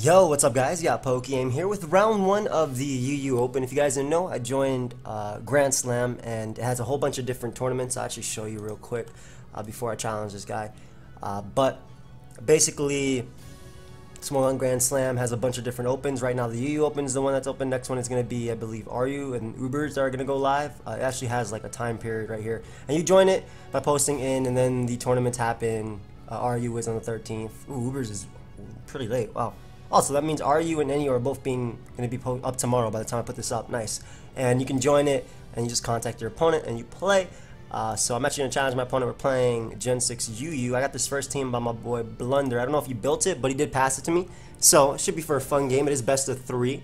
Yo, what's up guys? Yeah, pokeaim here with round 1 of the UU Open. If you guys didn't know, I joined Grand Slam and it has a whole bunch of different tournaments. I'll actually show you real quick before I challenge this guy. But basically, Smogon Grand Slam has a bunch of different opens. Right now the UU Open is the one that's open. Next one is going to be, I believe, RU and Ubers that are going to go live. It actually has like a time period right here. And you join it by posting in, and then the tournaments happen. RU is on the 13th. Ooh, Ubers is pretty late. Wow. Also, that means RU and NU are both going to be up tomorrow by the time I put this up. Nice. And you can join it, and you just contact your opponent, and you play. So I'm actually going to challenge my opponent. We're playing Gen 6 UU. I got this first team by my boy Blunder. I don't know if he built it, but he did pass it to me. So it should be for a fun game. It is best of 3.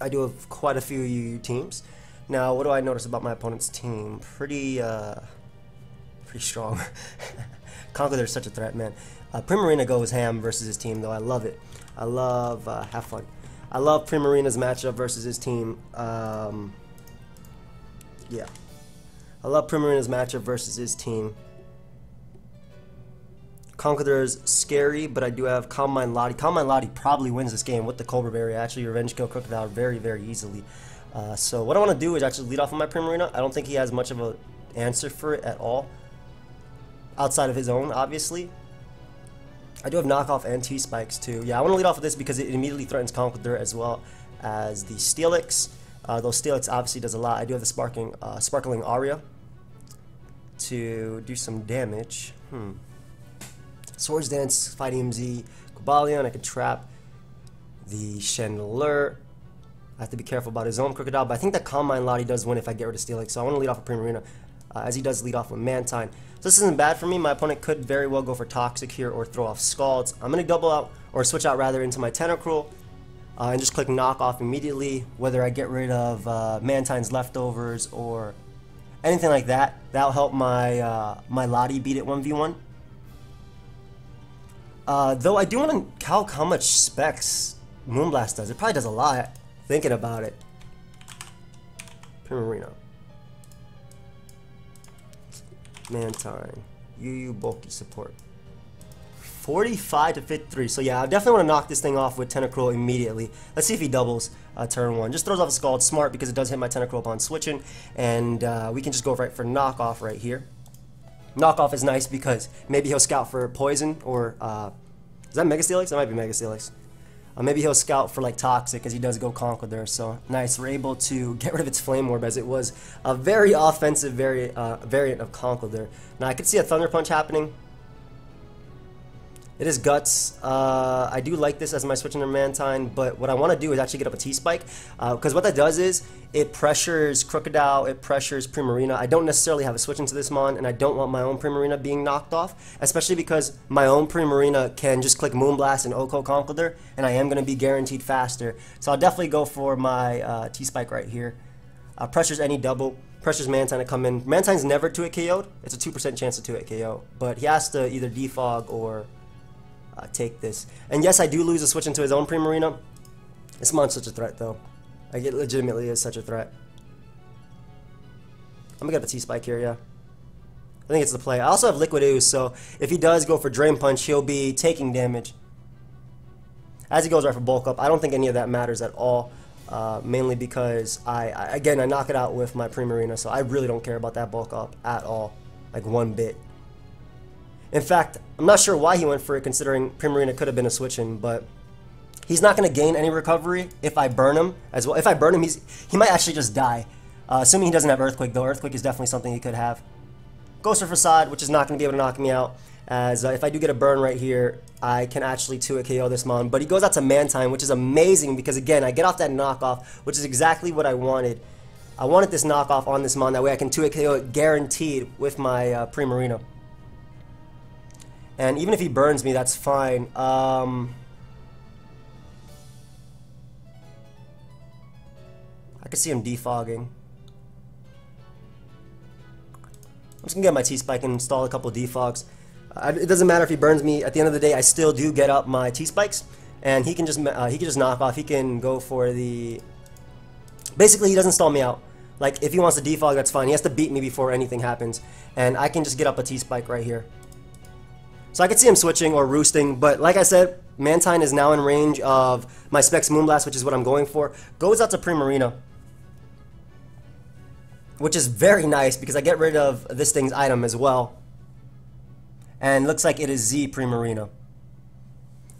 I do have quite a few UU teams. Now, what do I notice about my opponent's team? Pretty strong. Conqueror is such a threat, man. Primarina goes ham versus his team, though. I love it. I love, have fun. I love Primarina's matchup versus his team. Yeah. I love Primarina's matchup versus his team. Conqueror's scary, but I do have Calm Mind Lottie. Calm Mind Lottie probably wins this game with the Cobra Berry. Actually, Revenge Kill Crocodile very, very easily. So what I want to do is actually lead off on my Primarina. I don't think he has much of an answer for it at all. Outside of his own, obviously. I do have knockoff and T-Spikes too. Yeah, I want to lead off with this because it immediately threatens Conqueror as well as the Steelix. Those Steelix obviously does a lot. I do have the Sparkling Aria to do some damage. Swords Dance, Fighting MZ, Cobalion. I can trap the Chandelier. I have to be careful about his own Crocodile, but I think that Calm Mind Lottie does win if I get rid of Steelix. So I want to lead off with Primarina, as he does lead off with Mantine. So this isn't bad for me. My opponent could very well go for Toxic here or throw off Scalds. I'm going to double out, or switch out rather, into my Tentacruel and just click knock off immediately, whether I get rid of Mantine's leftovers or anything like that. That'll help my my Lottie beat it 1v1. Though I do want to calc how much specs Moonblast does. It probably does a lot, thinking about it. Primarina. Mantine. UU bulky support. 45 to 53. So yeah, I definitely want to knock this thing off with Tentacruel immediately. Let's see if he doubles turn 1. Just throws off a Scald. Smart, because it does hit my Tentacruel upon switching. And we can just go right for knockoff right here. Knockoff is nice because maybe he'll scout for Poison or is that Mega Steelix? That might be Mega Steelix. Maybe he'll scout for like Toxic, because he does go Conqueror. So nice, we're able to get rid of its Flame Orb, as it was a very offensive variant of Conqueror. Now I could see a Thunder Punch happening. It is Guts. I do like this as my switch into Mantine, but what I want to do is actually get up a T-Spike, because what that does is it pressures Crocodile, it pressures Primarina. I don't necessarily have a switch into this mon, and I don't want my own Primarina being knocked off, especially because my own Primarina can just click Moonblast and Oko Conqueror, and I am going to be guaranteed faster. So I'll definitely go for my T-Spike right here. Pressures any double. Pressures Mantine to come in. Mantine's never 2-hit KO'd. It's a 2% chance to 2-hit KO, but he has to either defog or take this. And yes, I do lose a switch into his own Primarina. This mon's such a threat, though. Like, it legitimately is such a threat. I'm gonna get the T-Spike here, yeah. I think it's the play. I also have Liquid Ooze, so if he does go for Drain Punch, he'll be taking damage. As he goes right for Bulk Up, I don't think any of that matters at all. Mainly because I knock it out with my Primarina, so I really don't care about that Bulk Up at all. Like, one bit. In fact, I'm not sure why he went for it, considering Primarina could have been a switch-in, but he's not going to gain any recovery if I burn him as well. If I burn him, he might actually just die. Assuming he doesn't have Earthquake, though. Earthquake is definitely something he could have. Goes for Facade, which is not going to be able to knock me out, as if I do get a burn right here, I can actually 2-hit KO this mon. But he goes out to Mantine, which is amazing, because again, I get off that knockoff, which is exactly what I wanted. I wanted this knockoff on this mon, that way I can 2-hit KO it guaranteed with my Primarina. And even if he burns me, that's fine. I could see him defogging. I'm just gonna get my T-Spike and install a couple of defogs. It doesn't matter if he burns me. At the end of the day, I still do get up my T-Spikes, and he can just knock off. He can go for the. Basically, he doesn't stall me out. Like, if he wants to defog, that's fine. He has to beat me before anything happens, and I can just get up a T-Spike right here. So I could see him switching or roosting, but like I said, Mantine is now in range of my Specs Moonblast, which is what I'm going for. Goes out to Primarina, which is very nice because I get rid of this thing's item as well. And looks like it is Z Primarina.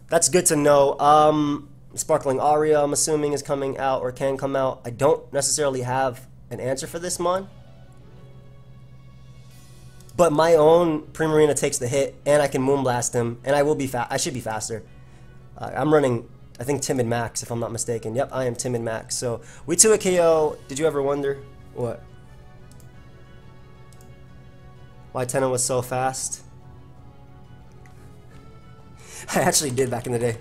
That's good to know. Sparkling Aria, I'm assuming, is coming out or can come out. I don't necessarily have an answer for this mon. But my own Primarina takes the hit, and I can Moonblast him, and I will be I should be faster. I'm running, I think, Timid Max, if I'm not mistaken. Yep, I am Timid Max. So we 2 a KO. Did you ever wonder what? Why Tenno was so fast? I actually did back in the day.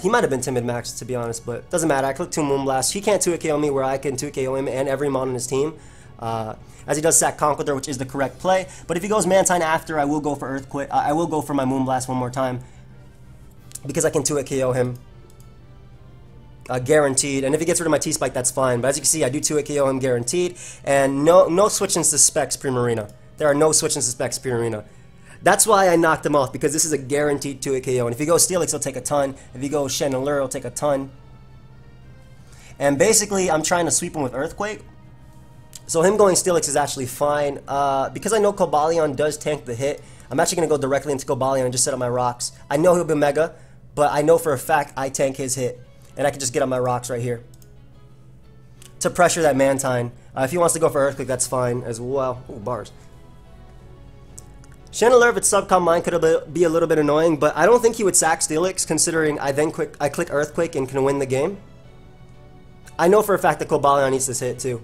He might have been Timid Max, to be honest, but doesn't matter. I click 2 Moonblast. He can't 2 a KO me where I can 2 KO him and every mon on his team. As he does sack Conqueror, which is the correct play. But if he goes Mantine after, I will go for Earthquake. I will go for my Moonblast one more time because I can 2 a KO him. Guaranteed. And if he gets rid of my T-Spike, that's fine. But as you can see, I do 2 a KO him guaranteed. And no switching to Specs Primarina. There are no switching to Specs Primarina. That's why I knocked him off, because this is a guaranteed 2 a KO. And if he goes Steelix, he'll take a ton. If he goes Chandelure, he'll take a ton. And basically, I'm trying to sweep him with Earthquake. So him going Steelix is actually fine. Because I know Cobalion does tank the hit, I'm actually going to go directly into Cobalion and just set up my rocks. I know he'll be Mega, but I know for a fact I tank his hit. And I can just get on my rocks right here to pressure that Mantine. If he wants to go for Earthquake, that's fine as well. Ooh, bars. Chandelure, if it's subcom mine, could be a little bit annoying, but I don't think he would sack Steelix, considering I click Earthquake and can win the game. I know for a fact that Cobalion needs this hit too.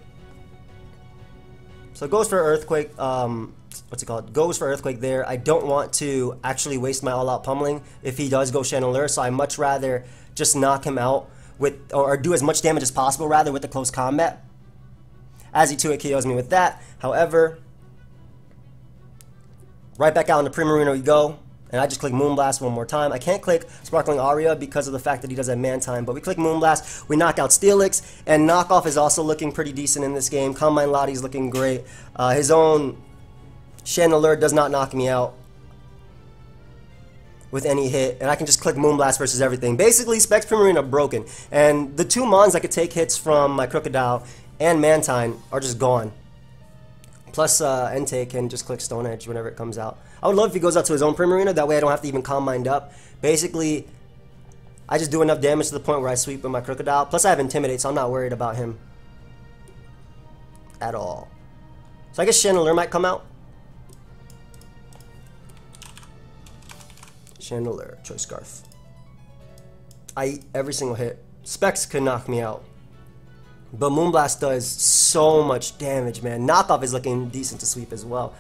So goes for Earthquake, what's it called? Goes for Earthquake there. I don't want to actually waste my all-out pummeling if he does go Chandelure, so I much rather just knock him out with, or do as much damage as possible rather with the close combat. As he 2 KOs me with that. However, right back out into Primarina we go, and I just click Moonblast one more time. I can't click Sparkling Aria because of the fact that he does have Mantine, but we click Moonblast, we knock out Steelix, and Knockoff is also looking pretty decent in this game. Combine Lottie's looking great. His own Chandelure does not knock me out with any hit, and I can just click Moonblast versus everything. Basically, Specs Primarina broken, and the 2 mons that could take hits from my Crocodile and Mantine are just gone. Plus, Entei can just click Stone Edge whenever it comes out. I would love if he goes out to his own Primarina, that way I don't have to even Combined up. Basically, I just do enough damage to the point where I sweep with my Crocodile. Plus, I have Intimidate, so I'm not worried about him at all. So I guess Chandelure might come out. Chandelure, Choice Scarf. I eat every single hit. Specs could knock me out. But Moonblast does so much damage, man. Knockoff is looking decent to sweep as well.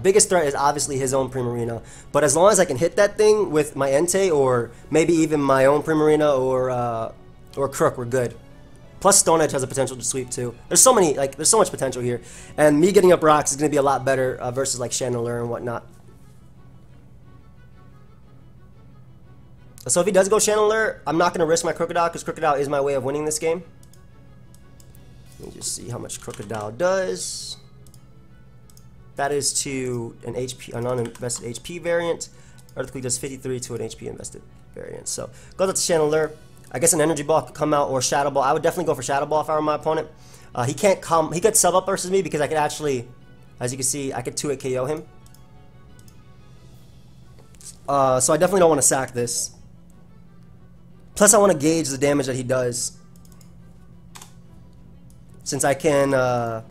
Biggest threat is obviously his own Primarina. But as long as I can hit that thing with my Entei, or maybe even my own Primarina or Crook, we're good. Plus Stone Edge has a potential to sweep too. There's so many, there's so much potential here. And me getting up rocks is going to be a lot better versus like Chandelure and whatnot. So if he does go Chandelure, I'm not going to risk my Crocodile, because Crocodile is my way of winning this game. Let me just see how much Crocodile does. That is to an HP, a non-invested HP variant. Earthquake does 53 to an HP invested variant. So goes up to Chandelure. I guess an Energy Ball could come out, or Shadow Ball. I would definitely go for Shadow Ball if I were my opponent. He could sub up versus me, because I could actually, as you can see, I could 2-hit KO him. So I definitely don't want to sack this. Plus I want to gauge the damage that he does, since I can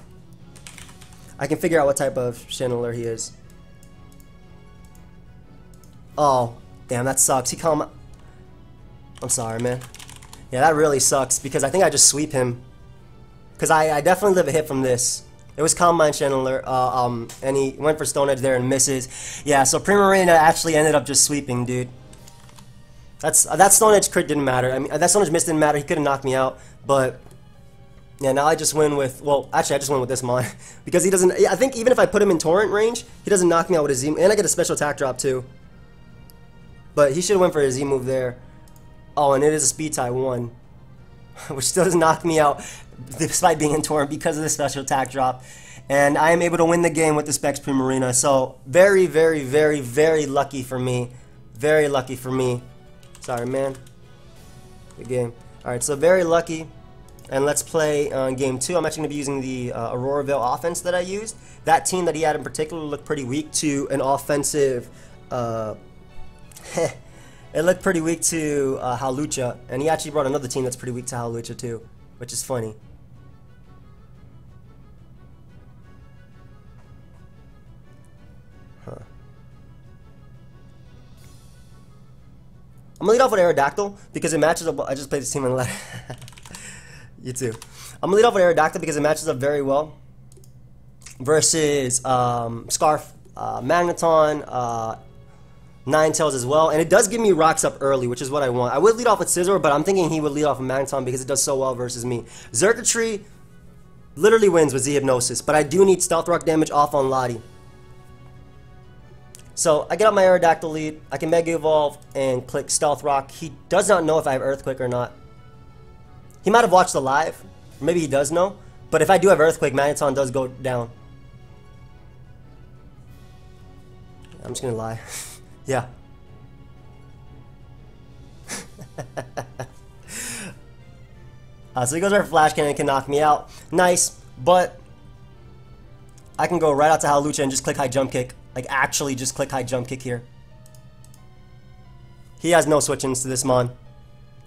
figure out what type of Chandelure he is. Oh, damn, that sucks. I'm sorry, man. Yeah, that really sucks, because I think I just sweep him. Because I definitely live a hit from this. It was Combine Chandelure, and he went for Stone Edge there and misses. Yeah, so Primarina actually ended up just sweeping, dude. That Stone Edge crit didn't matter. I mean, that Stone Edge miss didn't matter. He could have knocked me out, but yeah, now I just win with, well, actually I just win with this mon, because he doesn't, I think even if I put him in Torrent range, he doesn't knock me out with his Z, and I get a special attack drop too. But he should have went for his Z move there. Oh, and it is a speed tie 1, which still doesn't knock me out despite being in Torrent because of the special attack drop. and I am able to win the game with the Specs Primarina. So very, very, very, very lucky for me. Very lucky for me. Sorry, man. Good game. Alright, so very lucky. And let's play game 2. I'm actually going to be using the Aurora Veil offense that I used. That team that he had in particular looked pretty weak to an offensive... it looked pretty weak to Hawlucha. And he actually brought another team that's pretty weak to Hawlucha too, which is funny. I'm gonna lead off with Aerodactyl because it matches up. I just played this team in You too. I'm gonna lead off with Aerodactyl because it matches up very well versus Scarf, Magneton, Ninetales as well, and it does give me rocks up early, which is what I want. I would lead off with Scizor, but I'm thinking he would lead off with Magneton because it does so well versus me. Xurkitree literally wins with Z-Hypnosis, but I do need Stealth Rock damage off on Lottie. So I get up my Aerodactyl lead, I can Mega Evolve and click Stealth Rock. He does not know if I have Earthquake or not. He might have watched the live, or maybe he does know, but if I do have Earthquake, Magneton does go down. I'm just gonna lie. Yeah. So he goes for Flash Cannon and can knock me out. Nice, but I can go right out to Hawlucha and just click High Jump Kick. Like, actually just click High Jump Kick here. He has no switch-ins to this Mon.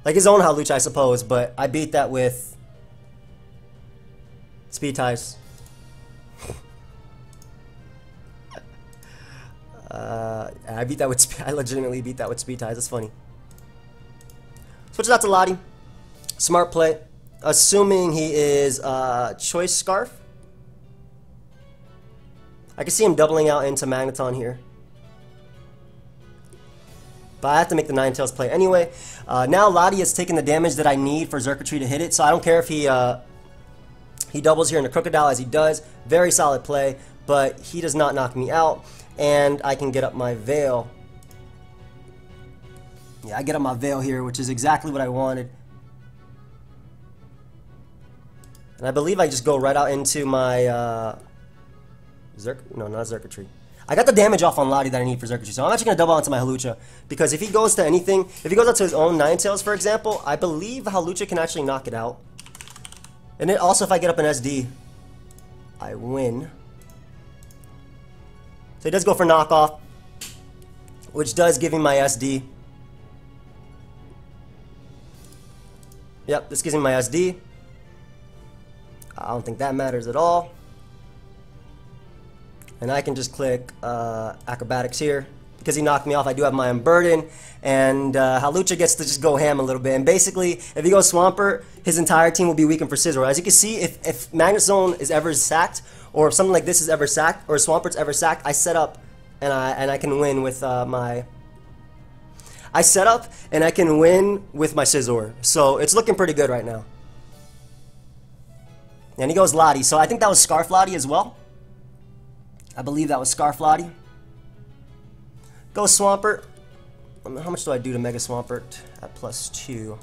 Like his own Hawlucha, I suppose, but I beat that with Speed Ties. I beat that with I legitimately beat that with Speed Ties. That's funny. Switches out to Lottie. Smart play. Assuming he is Choice Scarf. I can see him doubling out into Magneton here. But I have to make the Ninetales play anyway. Now Lottie has taken the damage that I need for Xurkitree to hit it, so I don't care if he doubles here into Crocodile as he does. Very solid play, but he does not knock me out. And I can get up my Veil. Yeah, I get up my Veil here, which is exactly what I wanted. And I believe I just go right out into my no, not Xurkitree. I got the damage off on Lottie that I need for Xurkitree, so I'm actually going to double onto my Hawlucha. Because if he goes to anything, if he goes out to his own Ninetales, for example, I believe Hawlucha can actually knock it out. And then also if I get up an SD, I win. So he does go for knockoff, which does give him my SD. Yep, this gives me my SD. I don't think that matters at all. And I can just click Acrobatics here. Because he knocked me off, I do have my Unburden. And Hawlucha gets to just go ham a little bit. And basically, if he goes Swampert, his entire team will be weakened for Scizor. As you can see, if Magnet Zone is ever sacked, or if something like this is ever sacked, or Swampert's ever sacked, I set up and I can win with my... I set up and I can win with my Scizor. So it's looking pretty good right now. And he goes Lottie. So I think that was Scarf Lottie as well. I believe that was Scarf Lottie. Go Swampert. How much do I do to Mega Swampert at +2?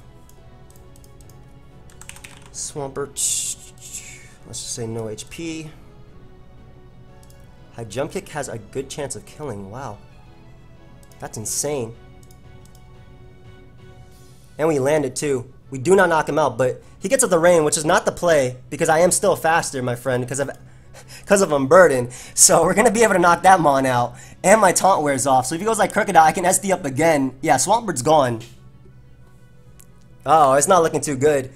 Swampert. Let's just say no HP. High Jump Kick has a good chance of killing. Wow. That's insane. And we landed too. We do not knock him out, but he gets up the rain, which is not the play because I am still faster, my friend, because of Unburden. So we're going to be able to knock that Mon out. And my taunt wears off. So if he goes like Crocodile, I can SD up again. Yeah, Swampert's gone. Oh, it's not looking too good.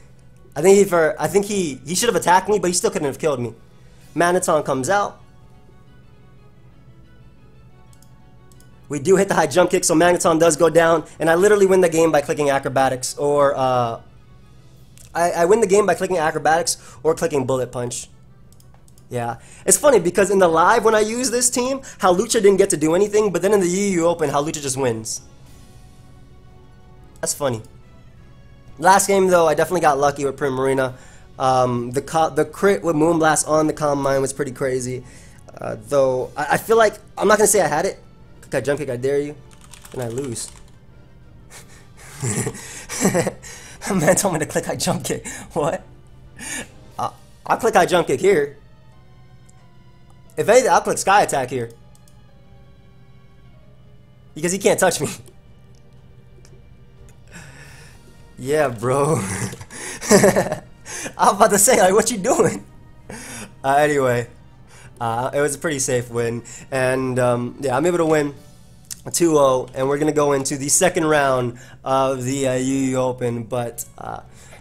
I think he should have attacked me, but he still couldn't have killed me. Magneton comes out. We do hit the High Jump Kick, so Magneton does go down. And I literally win the game by clicking Acrobatics. Or, I win the game by clicking Acrobatics or clicking Bullet Punch. Yeah. It's funny because in the live when I use this team, Hawlucha didn't get to do anything, but then in the UU Open, Hawlucha just wins. That's funny. Last game though, I definitely got lucky with Primarina. The crit with Moonblast on the Calm Mind was pretty crazy. Though, I feel like, I'm not going to say I had it. Click I Jump Kick, I dare you. And I lose. Man told me to click I Jump Kick. What? I'll click I Jump Kick here. If anything, I'll click Sky Attack here. Because he can't touch me. Yeah, bro. I was about to say, like, what you doing? Anyway, it was a pretty safe win. And, yeah, I'm able to win 2-0. And we're going to go into the second round of the UU Open. But,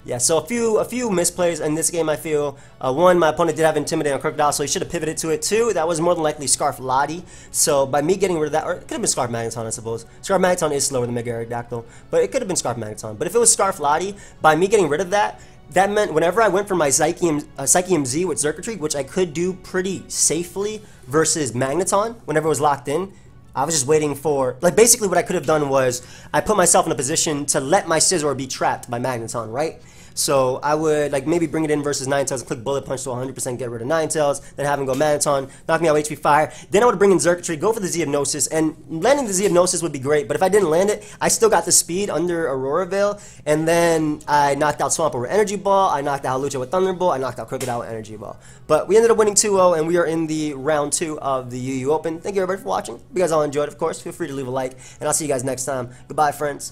yeah, so a few misplays in this game, I feel. One, my opponent did have Intimidate on Crocodile, so he should have pivoted to it. Two, that was more than likely Scarf Lottie. So by me getting rid of that, or it could have been Scarf Magneton, I suppose. Scarf Magneton is slower than Mega Aerodactyl, but it could have been Scarf Magneton. But if it was Scarf Lottie, by me getting rid of that, that meant whenever I went for my PokeaimMD with Circuitry, which I could do pretty safely versus Magneton, whenever it was locked in, I was just waiting for, like, basically what I could have done was I put myself in a position to let my Scizor be trapped by Magneton, right? So I would, like, maybe bring it in versus Ninetales and click Bullet Punch to 100% get rid of Ninetales, then have him go Magneton, knock me out with HP Fire. Then I would bring in Circuitry, go for the Xypnosis, and landing the Xypnosis would be great, but if I didn't land it, I still got the speed under Aurora Veil, and then I knocked out Swampert with Energy Ball, I knocked out Lucha with Thunderbolt, I knocked out Crocodile with Energy Ball. But we ended up winning 2-0, and we are in the round 2 of the UU Open. Thank you everybody for watching. If you guys all enjoyed, of course, feel free to leave a like, and I'll see you guys next time. Goodbye, friends.